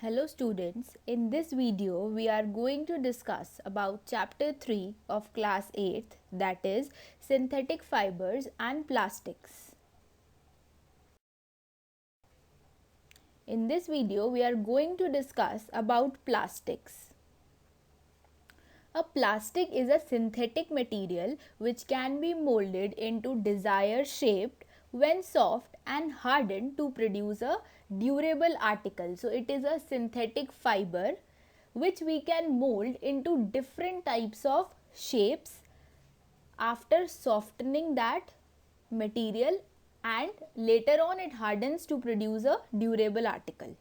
Hello students, in this video we are going to discuss about chapter 3 of class 8th, that is synthetic fibers and plastics. In this video we are going to discuss about plastics. A plastic is a synthetic material which can be molded into desired shape when soft and hardened to produce a durable article. So it is a synthetic fiber which we can mold into different types of shapes after softening that material, and later on it hardens to produce a durable article.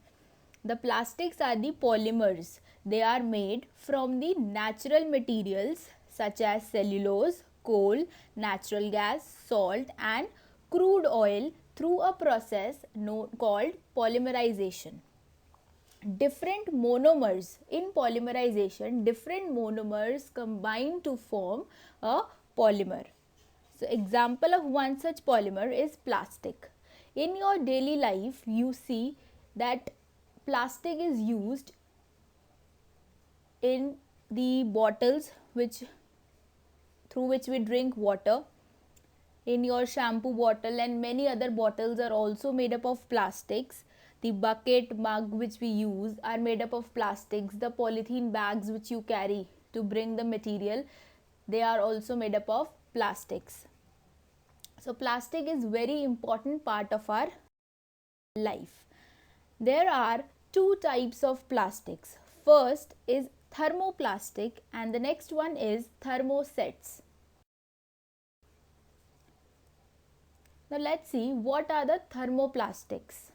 The plastics are the polymers. They are made from the natural materials such as cellulose, coal, natural gas, salt and crude oil through a process called polymerization. Different monomers in polymerization, different monomers combine to form a polymer. So example of one such polymer is plastic. In your daily life you see that plastic is used in the bottles through which we drink water, in your shampoo bottle, and many other bottles are also made up of plastics. The bucket, mug which we use are made up of plastics. The polythene bags which you carry to bring the material, they are also made up of plastics. So plastic is very important part of our life. There are two types of plastics. First is thermoplastic and the next one is thermosets. Now let's see what are the thermoplastics.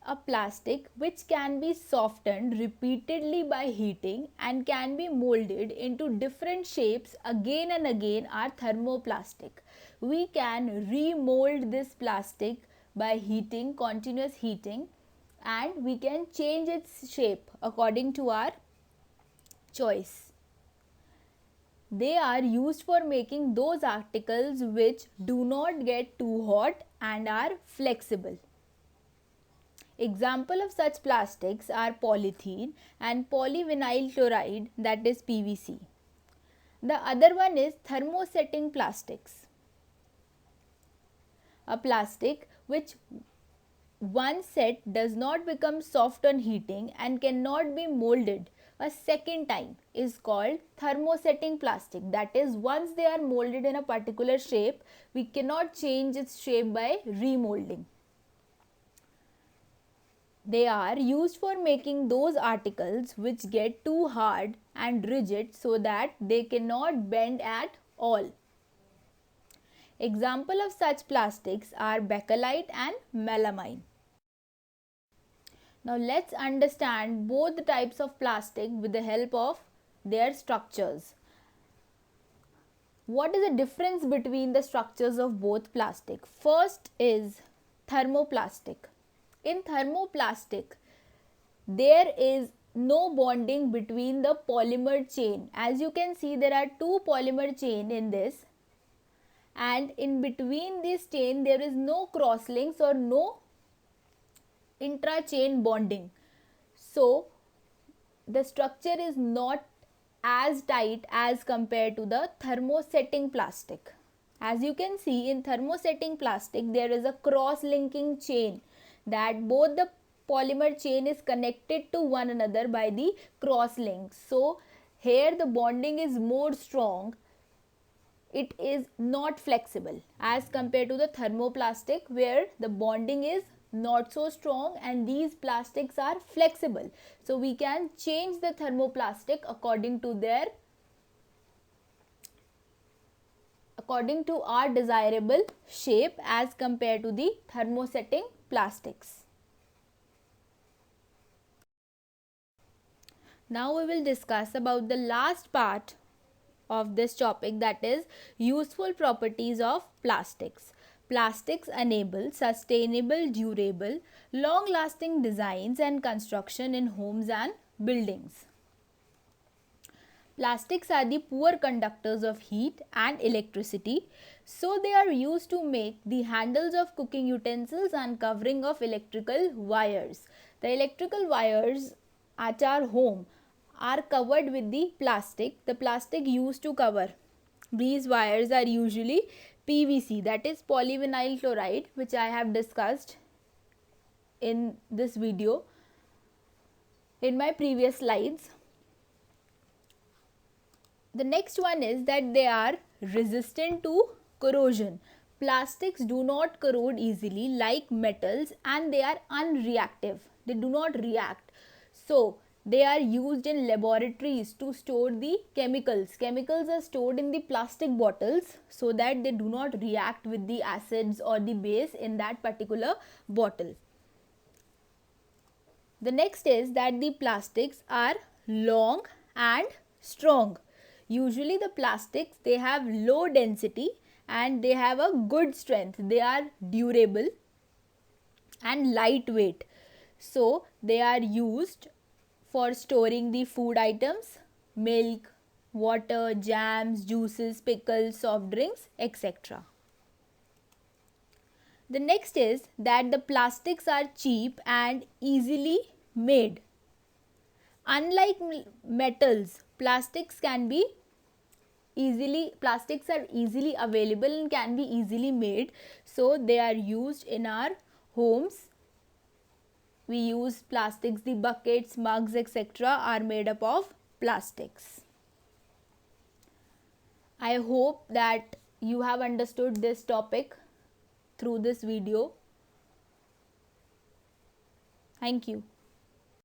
A plastic which can be softened repeatedly by heating and can be molded into different shapes again and again are thermoplastic. We can remold this plastic by heating, continuous heating, and we can change its shape according to our choice. They are used for making those articles which do not get too hot and are flexible. Example of such plastics are polythene and polyvinyl chloride, that is PVC. The other one is thermosetting plastics. A plastic which one set does not become soft on heating and cannot be molded a second time is called thermosetting plastic. That is, once they are molded in a particular shape, we cannot change its shape by remolding. They are used for making those articles which get too hard and rigid so that they cannot bend at all. Example of such plastics are bakelite and melamine. Now let's understand both the types of plastic with the help of their structures. What is the difference between the structures of both plastic? First is thermoplastic. In thermoplastic, there is no bonding between the polymer chain. As you can see, there are two polymer chain in this, and in between this chain there is no cross links or no intra-chain bonding. So the structure is not as tight as compared to the thermosetting plastic. As you can see, in thermosetting plastic there is a cross linking chain, that both the polymer chain is connected to one another by the cross links. So here the bonding is more strong. It is not flexible as compared to the thermoplastic, where the bonding is not so strong and these plastics are flexible. So we can change the thermoplastic according to our desirable shape as compared to the thermosetting plastics. Now we will discuss about the last part of this topic, that is useful properties of plastics. Plastics enable sustainable, durable, long-lasting designs and construction in homes and buildings. Plastics are the poor conductors of heat and electricity, so they are used to make the handles of cooking utensils and covering of electrical wires. The electrical wires at our home are covered with the plastic. The plastic used to cover these wires are usually PVC, that is polyvinyl chloride, which I have discussed in this video in my previous slides. The next one is that they are resistant to corrosion. Plastics do not corrode easily like metals, and they are unreactive. They do not react. So, they are used in laboratories to store the chemicals. Chemicals are stored in the plastic bottles so that they do not react with the acids or the base in that particular bottle. The next is that the plastics are long and strong. Usually the plastics, they have low density and they have a good strength. They are durable and lightweight. So they are used for storing the food items, milk, water, jams, juices, pickles, soft drinks, etc. The next is that the plastics are cheap and easily made. Unlike metals, plastics are easily available and can be easily made. So they are used in our homes. We use plastics, the buckets, mugs, etc. are made up of plastics. I hope that you have understood this topic through this video. Thank you.